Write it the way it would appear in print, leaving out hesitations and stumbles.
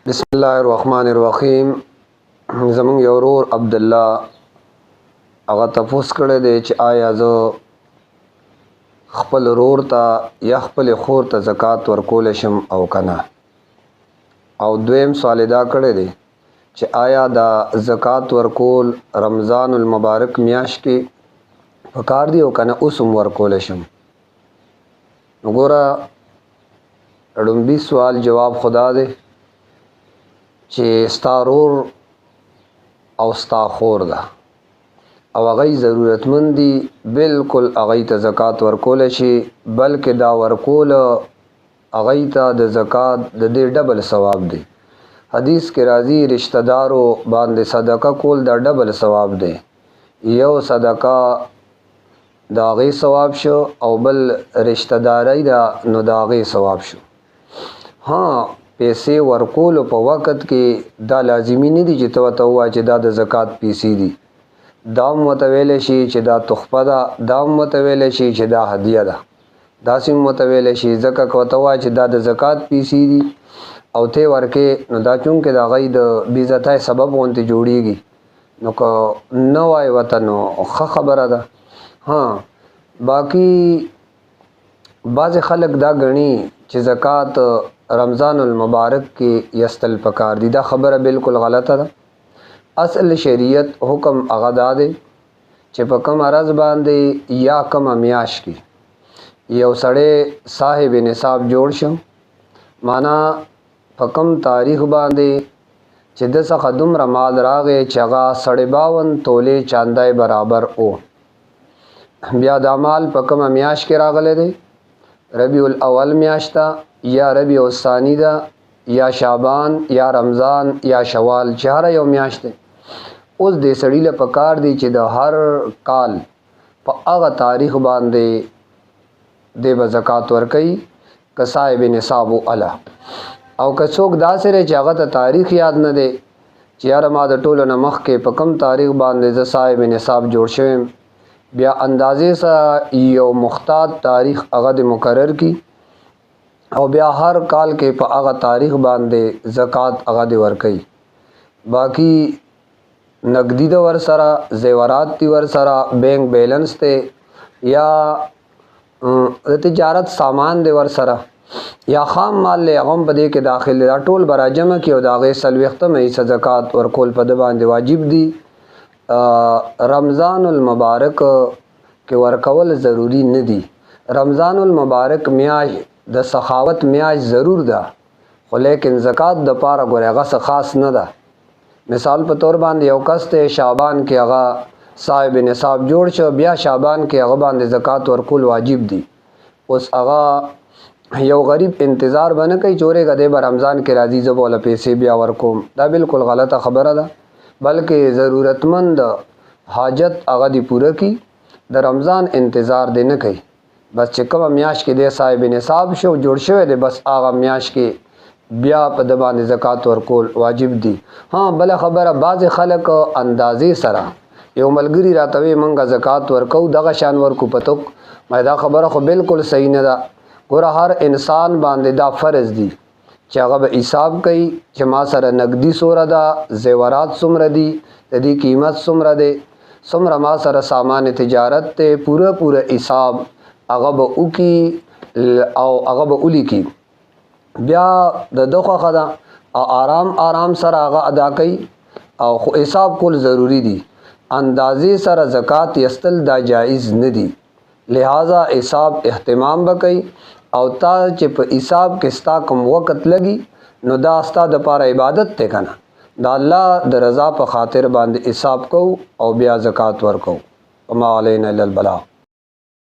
بسم الله الرحمن الرحیم. زمون یو ورور عبد الله هغه تفوس کړی دی چې آیا زه خپل ورور ته یا خپل خور ته زکات ورکول شم او کنه. او دویم سوال دا کړی دی چې آیا دا زکات ورکول رمضان المبارک میاشت کې پکار دی او کنه اوس هم ورکول شم. وګوره لومبي سوال جواب خدا دی چې ستا ورور او ستا خور ده او هغه ضرورتمند دي، بالکل هغه ته زکات ورکول شي، بلکې دا ورکول هغه ته د زکات د دې ډبل ثواب دی. حدیث کې راځي رشتہ دارو باندې صدقه کول دا ډبل ثواب دی. یو صدقه دا غي ثواب شو او بل رشتہ داري دا نو دا غي ثواب شو. ها پیسې ورکول په وخت کې دا لازمی نه دي چې تو وایي چې دا د زکات پیسې دي. دا متویل شي چې دا تحفه ده، دا متویل شي چې دا هدیه ده، دا سیم متویل شي ځکه کوته وایي چې دا د زکات پیسې دي او ته ورکه نو دا چون کې دا غي د بیزتای سبب وانت جوړیږي نو کو نو وای وطن خو خبره ده. ها باقی بعض خلک دا غني چې زکات رمضان المبارک کې یستل پکار دي، دا خبره بالکل غلطه ده. اصل شریعت حکم هغه دا دی چې په کوم عرض باندې یا کوم میاش کې یو سړی صاحب نصاب جوړ شم، معنا په کوم تاریخ باندې چې د څخه دومره مال راغی چې هغه 52 تولې چاندای برابر او بیا د مال په کوم میاش کې راغلی دی، ربیع الاول میاشتا یا ربیع الثانی دا یا شعبان یا رمضان یا شوال، چهار یو میاشت دی. اوس د سړی له پکار دی چې د هر کال په هغه تاریخ باندې د زکات ورکړي که صاحب نصاب اعلی او که څوک داسې لري چې هغه ته تاریخ یاد نه دی چې یار ما د ټولو نه مخکې په کم تاریخ باندې ز صاحب نصاب جوړ شوم، بیا اندازې سره یو مختات تاریخ هغه د مقرر کی او بیا هر کال کې په هغه تاریخ باندې زکات هغه دی ورکړي. باقی نقدی د ور سره زیورات دی ور سره بینک بیلنس ته یا تجارت سامان دی ور سره یا خام مال له غم بده کې داخل دا ټول براجمه کې او داغه سلوخته مې زکات ورکول په د باندې واجب دی. رمضان المبارک کې ورکول ضروری نه دی. رمضان المبارک میاش د سخاوت میاش ضرور ده، خو لیکن زکات د پاره ګورغه څه خاص نه ده. مثال په تور باندې یو کس ته شعبان کې هغه صاحب نصاب جوړ شو، بیا شعبان کې هغه باندې زکات ورکول واجب دي. اوس هغه یو غریب انتظار باندې کوي چورې غده به رمضان کې راځي زبوله پیسې بیا ورکوم، دا بالکل غلطه خبره ده. بلکې ضرورتمند حاجت هغه دی پوره کی، د رمضان انتظار دی نه کوي. بس چې کوم میاش کې د صاحب نصاب شو جوړ شوی دی بس هغه میاش کې بیا په د باندې زکات ورکول واجب دي. ها بل خبره بعض خلک اندازې سره یو ملګری راتوي منګه زکات ورکو دغه شان ورکو پتوک، مې دا خبره خو بالکل صحیح نه ده. ګوره هر انسان باندې دا فرض دي چې هغه به حساب کوي چې ما سره نقدي سوره ده، زیورات څومره دي، د دې قیمت څومره ده، څومره ما سره سامان تجارت ته پوره حساب هغه به وکي او هغه به اولی کی، بیا د دغه خدا آرام سره هغه ادا کوي او خو حساب کول ضروری دي. اندازې سره زکات یستل دا جایز نه دي، لہذا حساب اهتمام وکړي او تا چې په حساب کې ستا کوم وخت لګي نو دا ستا د پاره عبادت ته کنه، دا الله د رضا په خاطر باندې حساب کو او بیا زکات ورکو. وما علینا الا البلاغ.